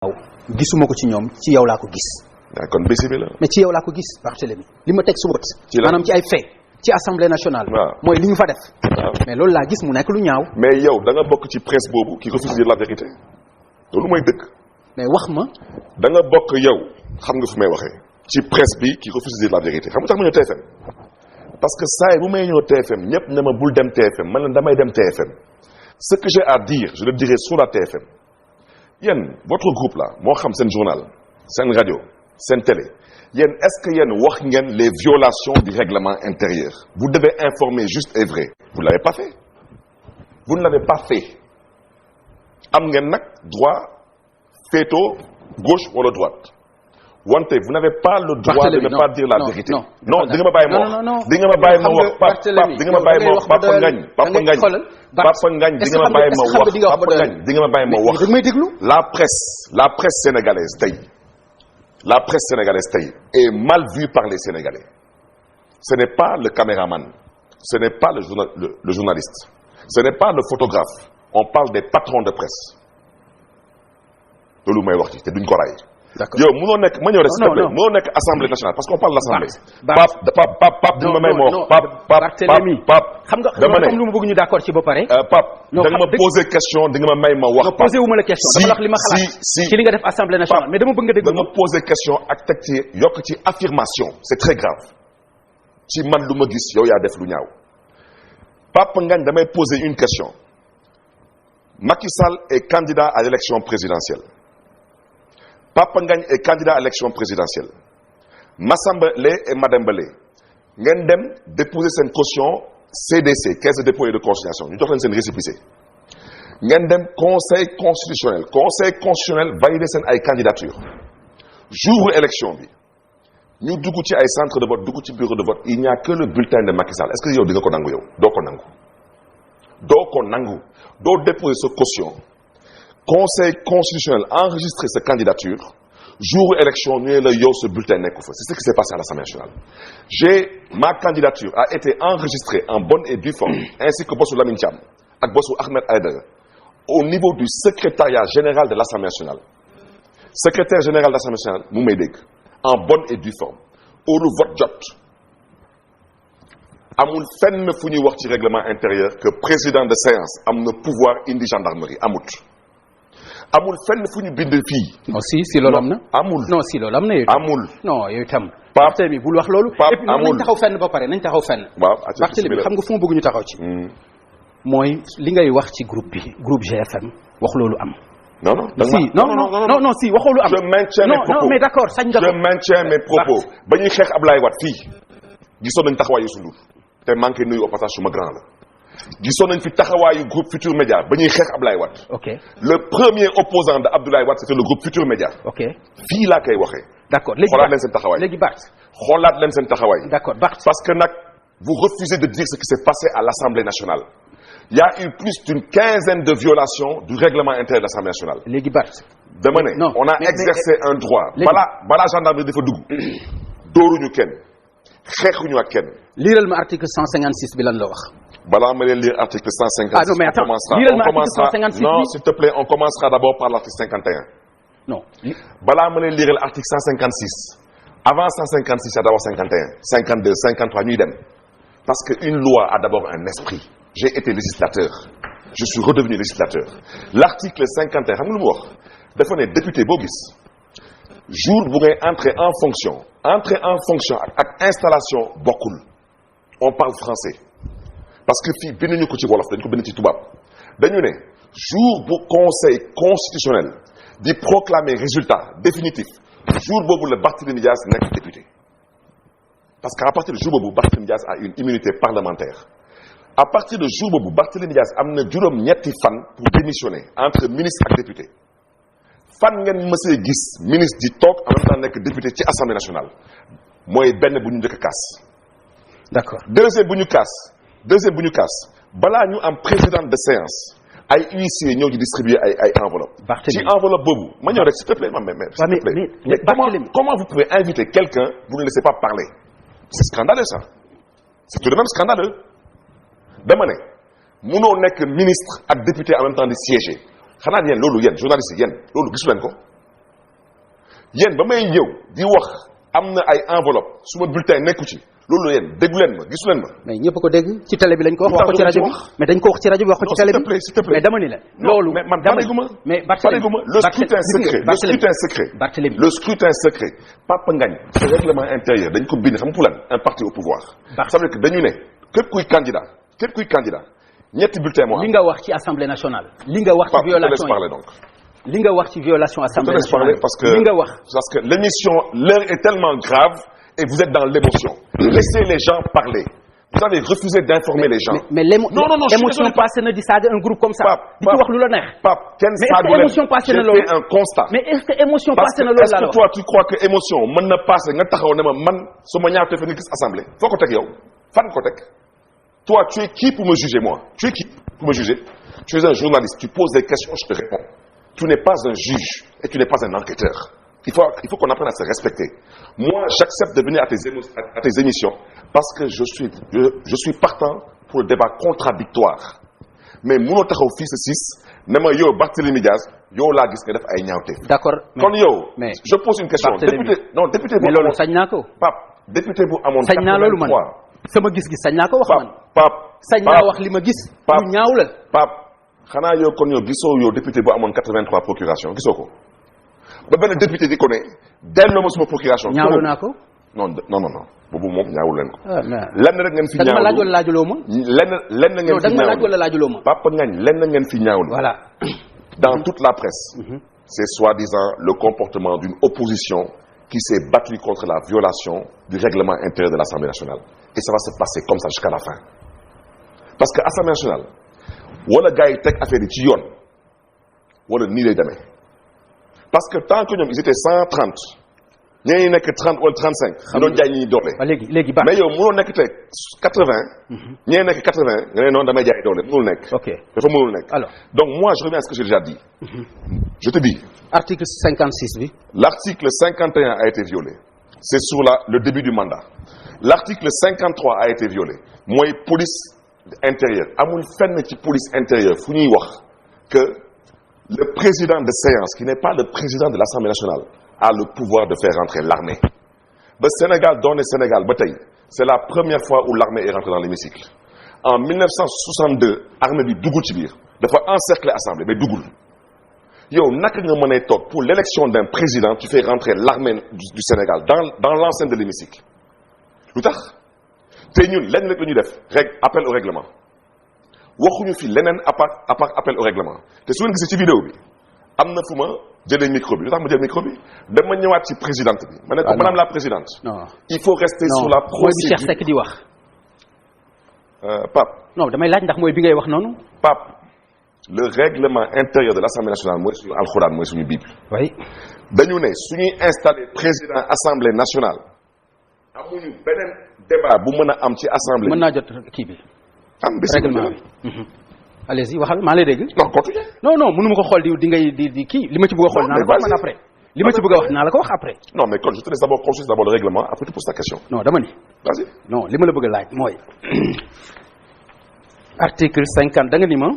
waaw gisuma ko ci ñoom ci yow laa ko gis. kon bési bi la. mais ci yow laa ko gis Barthélémy li ma teg su bët. maanaam ci ay fait ci assemblée nationale. mooy li ñu fa def. mais loolu laa gis mu nekk lu ñaaw. mais yow da nga bokk ci presse boobu qui refuse de dire la vérité loolu mooy dëgg. mais wax ma. da nga bokk yow xam nga fu may waxee. ci presse bi qui refuse de dire la vérité xam nga tax ma ñëw TFM parce que saa yi bu may ñëw TFM ñëpp ne ma bul dem TFM man la damay dem TFM ce que j'ai à dire je le dirai sur la TFM. yéen votre groupe là moo xam seen journal seen radio seen télé yéen est-ce que yéen wax ngeen les violations du règlement intérieur vous devez informer juste et vrai vous ne l'avez pas fait vous ne l'avez pas fait am ngeen nag droit féetoo gauche wala droite wante vous n'avez pas le droit de ne pas dire la vérité non di nga ma bàyyi ma wax di nga ma bàyyi ma wax Pape di nga ma bàyyi ma wax Papa Ngagne Papa Ngagne di nga ma bàyyi ma wax Papa Ngagne di nga ma bàyyi ma wax la presse sénégalaise tey la presse sénégalaise tey est mal vue par les Sénégalais ce n'est pas le caméraman ce n'est pas le journaliste ce n'est pas le photographe on parle des patrons de presse loolu may wax ci te duñ ko raay yow mënoo nekk ma ñëw rek s'il te plaît mënoo nekk assemblée nationale parce qu'on parle de l'assemblée Pape di ma may ma wax Pape xam nga dama ne lu ma bëgg ñu d'accord ci ba pare Pape da nga ma poser question di nga ma may ma wax posé wu ma la question dama wax li ma xalaat ci li nga def assemblée nationale mais dama bëgg nga dégg da nga poser question ak teg ci yokk ci affirmation c'est très grave ci man lu ma gis yow yaa def lu ñaaw Pape Ngagne damay poser une question Macky Sall est candidat à l'élection présidentielle Papa Ngagne est candidat à l'élection présidentielle Massamba Lé et Mademba Lé ngeen dem déposer seen caution CDC caisse de dépôt et de consignation ñu jox leen seen récépissé ngeen dem conseil constitutionnel valider seen ay candidature jour élection bi ñu dugg ci ay centre de vote dugg ci bureau de vote il n'y a que le bulletin de Macky Sall est-ce que yow di nga ko nangu yow doo ko nangu doo déposer sa caution conseil constitutionnel enregistré sa candidature jour élection ñu ne la yow ce bulletin nekku fa c'est ce qui s'est passé à l'Assemblée nationale ma candidature a été enregistrée en bonne et due forme ainsi que bossu Lamine Thiam ak bossu Ahmed Aïdara au niveau du secrétariat général de l'Assemblée nationale secrétaire général de l'Assemblée nationale mu may dégg en bonne et due forme heure vote jot amul fenn fu ñuy wax ci règlement intérieur que président de séance am na pouvoir indi gendarmerie amul fenn fu ñu bind fii. non si loolu am na. amul non si loolu am na yow. amul non yow itam. Pape bul wax loolu. Pape nañ amul taxaw fenn ba pare nañ taxaw fenn. waaw Barthélémy xam nga fu ma bëgg ñu taxaw ci. mooy li ngay wax ci groupe GFM wax loolu am. non si waxoo lu am. je maintiens mes propos non mais d'accord sañ nga ko. je maintiens mes propos ba ñuy xeex Ablaye Wade fii gisoon nañ taxawaayu Youssou Ndour te manqué nuyu au passage suma grand la. gisoon nañ fi taxawaayu groupe Futur Média ba ñuy xeex Ablaye Wade. ok le premier opposant de Abdoulaye Wade c'était le groupe Futur Média. ok fii laa koy waxee. d'accord léegi xoolaat leen seen taxawaay léegi Bart. xoolaat leen seen taxawaay. d'accord Bart. parce que nag vous refusez de dire ce qui s'est passé à l'Assemblée nationale. Il y a eu plus d'une quinzaine de violations du règlement intérieur de l'Assemblée nationale. léegi Bart. dama ne on a exercé un droit. balaa gendarmerie dafa dugg. dóoruñu kenn xeexuñu ak kenn. liiral ma article 156 bi lan la wax. balaa ma leen lire article 156. non mais attends non s'il te plaît on commencera d'abord par l'article 51. non. balaa ma leen lire l'article 156. avant 156 c'est d'abord 51 52 53 ñuy dem. parce que une loi a d'abord un esprit. j'ai été législateur. je suis redevenu législateur. l'article 51 xam nga lu mu wax. dafa ne député boo gis. jour bu ngay entrer en fonction ak installation bokkul. on parle français. parce que fii binduñu ko ci wolof dañu ko bind ci tubaab dañu ne jour bu conseil constitutionnel di proclamer résultat définitif jour boobu la Barthélémy Dias nekk député parce que à partir de jour boobu Barthélémy Dias a une immunité parlementaire à partir de jour boobu Barthélémy Dias am na juróom-ñetti fan pour démissionner entre ministre ak député fan ngeen mësee gis ministre di toog en même temps nekk député ci assemblée nationale mooy benn bu ñu njëkk a kaas. d'accord deuxième bu ñu kaas balaa ñu am président de séance ay huissiers ñëw di distribuer ay enveloppe ci enveloppe boobu ma ñëw rek s'il te plaît mais comment vous pouvez inviter quelqu'un vous ne laissez pas parler c'est scandaleux ça c'est tout de même scandaleux dama ne munoo nekk ministre ak député en même temps di siéger xanaa yéen loolu yéen journaliste yi yéen loolu gisu leen ko yéen ba may ñëw di wax am na ay enveloppe suma bulletin nekku ci loolu yéen déggu leen ma gisu leen ma. mais ñëpp ko dégg ci télé bi lañ ko wax ko ci rajo bi mais dañ ko wax ci rajo bi wax ko ci télé bi s'il te plaît mais dama ni la loolu mais man pareeguma mais Barthélémy le scrutin secret Barthélémy le scrutin secret Papa Ngagne ce règlement intérieur dañ ko bind xam nga pour lan un parti au pouvoir ça veut dire que dañu ne képp kuy candidat ñetti bulletin moo am. li nga wax ci assemblée nationale li nga wax ci violation parler donc li nga wax ci violation assemblée nationale parce que li nga wax parce que l'émission l'heure est tellement grave et vous êtes dans l'émotion laissez les gens parler vous avez refusé d'informer les gens mais l'émotion passée na di saaga un groupe comme ça di ci wax lu la neex Pape kenn saaga mais émotion passée na loolu j'ai fait un constat mais est-ce que émotion passée na loolu est-ce que toi tu crois que émotion mën na passer nga taxaw ne ma man sama ñaar te fa nga gis assemblée foo ko teg yow fan ko teg toi tu es qui pour me juger moi tu es qui pour me juger tu es un journaliste tu poses des questions je te réponds tu n'es pas un juge et tu n'es pas un enquêteur il faut qu'on apprenne à se respecter moi j'accepte de venir à tes émissions parce que je suis partant pour le débat contradictoire mais mënoo taxaw fii sa 6 ne ma yow Barthélémy Dias yow laa gis nga def ay ñaawte d'accord kon yow je pose une question député bu mais loolu sañ naa ko Pape député bu amoon sañ naa loolu man sama gis-gis sañ naa ko wax man Pape sañ naa wax li ma gis lu ñaaw la Pape xanaa yow kon yow gisoo yow député bu amoon 83 procuration gisoo ko ba benn député di ko ne delloo ma suma procuration ñaawlu naa ko non boobu moom ñaawul leen ko lenn rek ngeen fi ñaawlu da nga ma laaj wala laajuloo ma lenn ngeen fi ñaawlu da nga ma laaj wala laajuloo ma Papa Ngagne lenn ngeen fi ñaawlu voilà dans toute la presse c'est soi-disant le comportement d'une opposition qui s'est battue contre la violation du règlement intérieur de l'Assemblée nationale et ça va se passer comme ça jusqu'à la fin parce que Assemblée nationale wala gars yi teg affaire yi ci yoon wala nii lay demee parce que tant que ñoom ils étaient 130 ñeneen ñi nekk 30 wala 35. ñu doon jaay ñi doole. léegi baax mais yow mënoo nekk tey 80. ñeneen nekk 80 nga ne noonu damay jaay doole mënul nekk. ok dafa mënul nekk. alors donc moi je reviens à ce que j'ai déjà dit. je te dis. article 56 bi. l'article 51 a été violé. c'est sur le début du mandat. l'article 53 a été violé. mooy police intérieure amul fenn ci police intérieure fu ñuy wax que le président de séance qui n'est pas le président de l'Assemblée nationale a le pouvoir de faire rentrer l'armée. Le Sénégal donne le Sénégal bataille. C'est la première fois où l'armée est rentrée dans l'hémicycle. En 1962, l'armée bi dugul ci biir dafa encercler l'Assemblée mais dugul. Yow naka nga mën a toog pour l'élection d'un président tu fais rentrer l'armée du Sénégal dans l'enceinte de l'hémicycle. Lu tax te ñun lenn rek la ñuy def appel au règlement waxuñu fi leneen à part appel au règlement te su ngeen gisee ci vidéo bi am na fu ma jëlee micro bi lu tax ma jël micro bi dama ñëwaat ci présidente bi ma ne ko madame la présidente il faut rester sur la procédure mooy bi Cheikh Seck di wax Pape non damay laaj ndax mooy bi ngay wax noonu Pape le règlement intérieur de l'Assemblée nationale mooy suñu alxuraan mooy suñu bible oui dañu ne suñuy installé président assemblée nationale amuñu beneen débat bu mën a am ci assemblée mën naa jot kii bi règlement bi allez-y waxal maa lay dégg non continue non mënu ma ko xool di ngay di kii li ma ci bëgg a xool naa la ko wax man après li ma ci bëgg a wax naa la ko wax après non mais quand je te laisse d'abord consulter d'abord le règlement après tu poses ta question non dama ni vas-y non li ma la bëgg a laaj mooy article 50 da nga ni ma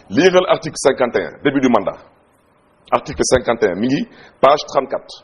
liiral article 51 début du mandat article 51 mi ngi page 34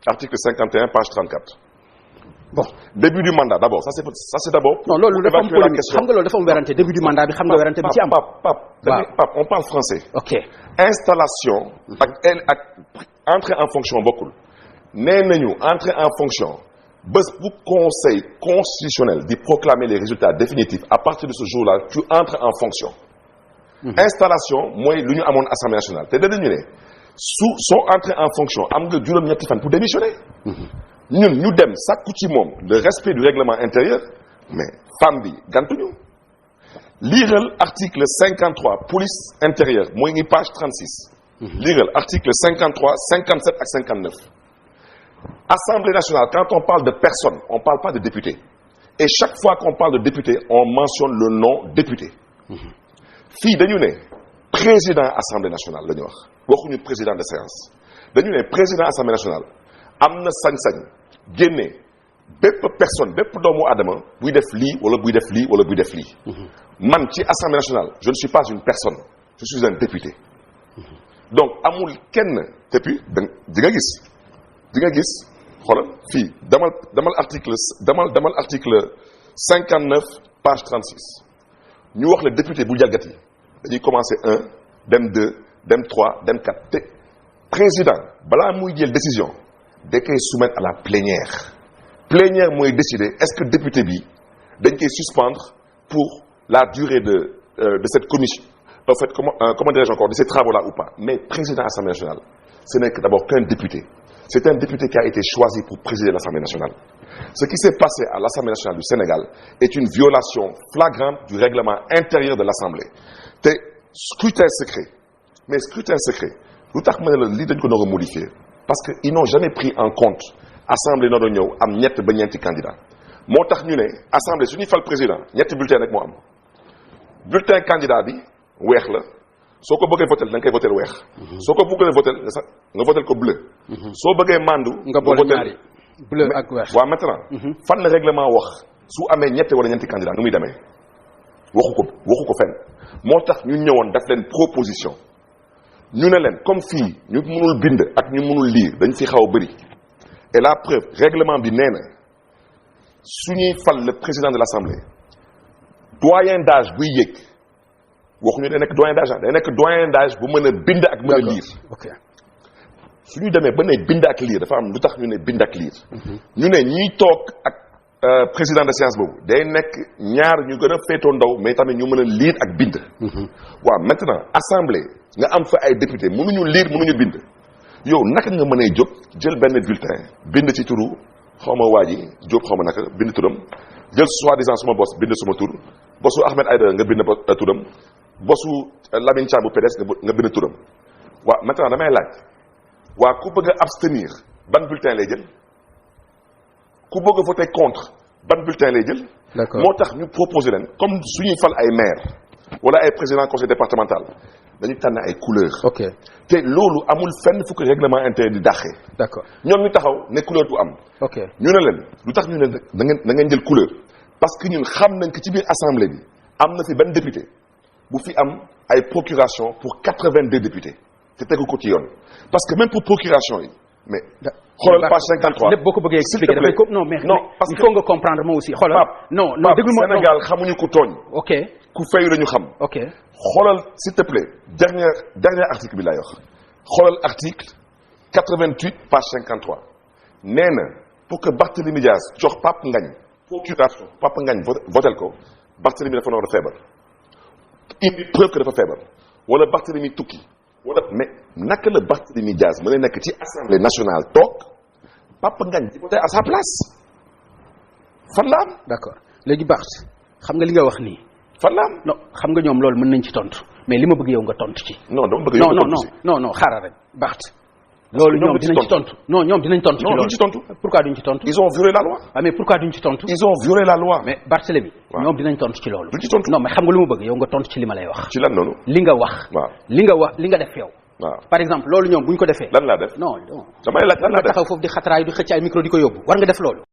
article 51 page 34 bon début du mandat d'abord ça c'est d'abord non loolu dafa am polémique xam nga loolu dafa am werante début du mandat bi xam nga werante bi ci am Pape on parle français ok installation ak entrée en fonction bokkul nee nañu entrée en fonction bés bu conseil constitutionnel di proclamer les résultats définitifs à partir de ce jour-là tu entres en fonction installation mooy lu ñu amoon assemblée nationale te dañu ne soo entrée en fonction am nga juróom-ñetti fan pour démissionner ñun ñu dem sàkku ci moom le respect du règlement intérieur mais femme bi gantuñu liiral article 53 police intérieure mooy ngi page 36 liiral article 53 57 ak 59 Assemblée nationale quand on parle de personne on parle pas de député et chaque fois qu'on parle de député on mentionne le nom député fii dañu ne président Assemblée nationale la ñu waxuñu président de séance dañu ne président Assemblée nationale am na sañ-sañ génne bépp personne bépp doomu aadama buy def lii wala buy def lii wala buy def lii man ci Assemblée nationale je ne suis pas une personne je suis un député donc amul kenn te puis di nga gis xoolal fii damal article 59 page 36 ñu wax le député bu jalgati dañuy commencer 1 dem 2 dem 3 dem 4 te président balaa muy jël décision da koy soumettre à la plénière mooy décider est-ce que député bi dañ koy suspendre pour la durée de cette commission en fait comment dirais-je encore de ces travaux-là ou pas. Mais président de l'Assemblée nationale ce n'est que d'abord qu'un député. C'est un député qui a été choisi pour présider l'Assemblée nationale. Ce qui s'est passé à l'Assemblée nationale du Sénégal est une violation flagrante du règlement intérieur de l'Assemblée. te scrutin secret mais scrutin secret lu tax ma ne la lii dañ ko nar a modifier parce que ils n'ont jamais pris en compte assemblée nar a ñëw am ñett ba ñeenti candidat moo tax ñu ne assemblée su ñuy fal président ñetti bulletin rek moo am bulletin candidat bi weex la soo ko bëggee votel da nga koy votel weex soo ko bëggee votel nga votel ko bleu soo bëggee mandu nga boole ñaari bleu ak weex waaw maintenant fan la règlement wax su amee ñetti wala ñeenti candidat nu muy demee waxu ko fenn moo tax ñu ñëwoon daf leen proposition ñu ne leen comme fii ñu mënul bind ak ñu mënul lire dañ fi xaw a bëri et la preuve règlement bi nee na su ñuy fal le président de l'Assemblée doyen d'âge buy yéeg waxuñu day nekk doyen d'âge day nekk doyen d'âge bu mën a bind ak mën a lire su ñu demee ba ne bind ak lire dafa am lu tax ñu ne bind ak lire ñu ne ñiy toog ak président de séance boobu day nekk ñaar ñu gën a féetoo ndaw mais tamit ñu mën a lire ak bind waaw maintenant assemblée nga am fa ay député mënuñu lire mënuñu bind yow naka nga mën a jóg jël benn bulletin bind ci turu xaw ma waa ji Diop xaw ma naka bind turam jël soi-disant suma bos bind suma tur bosu Ahmed Aïdara nga bind turam bosu Lamine Thiam bu PDS nga bind turam waaw maintenant damay laaj waa ku bëgg a abstenir ban bulletin lay jël ku bëgg a voter contre ban bulletin lay jël moo tax ñu proposer leen comme suñuy fal ay maire wala ay président conseil départemental dañu tànn ay couleur te loolu amul fenn fu ko règlement intérieur di dàqee d'accord ñoom ñu taxaw ne couleur du am ñu ne leen lu tax ñu ne na ngeen jël couleur parce que ñun xam nañ que ci biir assemblée bi am na fi benn député bu fi am ay procuration pour 82 députés te tegu ko ci yoon parce que même pour procuration yi mais xoolal page 53 lépp boo ko bëggee expliquer dafay ko non mais parce que il faut nga comprendre moi aussi xoolal non déglu ma Sénégal xamuñu ku tooñ ku fayu lañu xam xoolal s'il te plaît dernier article bi laay wax xoolal article 88 page 53 nee na pour que Barthélémy Dias jox Pape Ngagne procuration Pape Ngagne votel ko Barthélémy dafa war a feebar indi preuve que dafa feebar wala Barthélémy tukki wala mais naka la Barthélémy Dias mën a nekk ci assemblée nationale toog Pape Ngagne di voter à sa place fan la am d'accord léegi Bart xam nga li nga wax nii fan la am non xam nga ñoom loolu mën nañ ci tontu mais li ma bëgg yow nga tontu ci non dama bëgg yow nga tontu ci non xaaral rek Bart loolu ñoom dinañ ci tontu non ñoom dinañ tontu ci loolu duñ ci tontu pourquoi duñ ci tontu ils ont violé la loi mais pourquoi duñ ci tontu ils ont violé la loi mais Barthélémy ñoom dinañ tontu ci loolu duñ ci tontu non mais xam nga lu ma bëgg yow nga tontu ci li ma lay wax ci lan noonu li nga wax li nga def yow par exemple loolu ñoom buñ ko defee lan laa def non damay laaj lan laa def taxaw foofu di xataraayu di xëcc ay micro di ko yóbbu war nga def loolu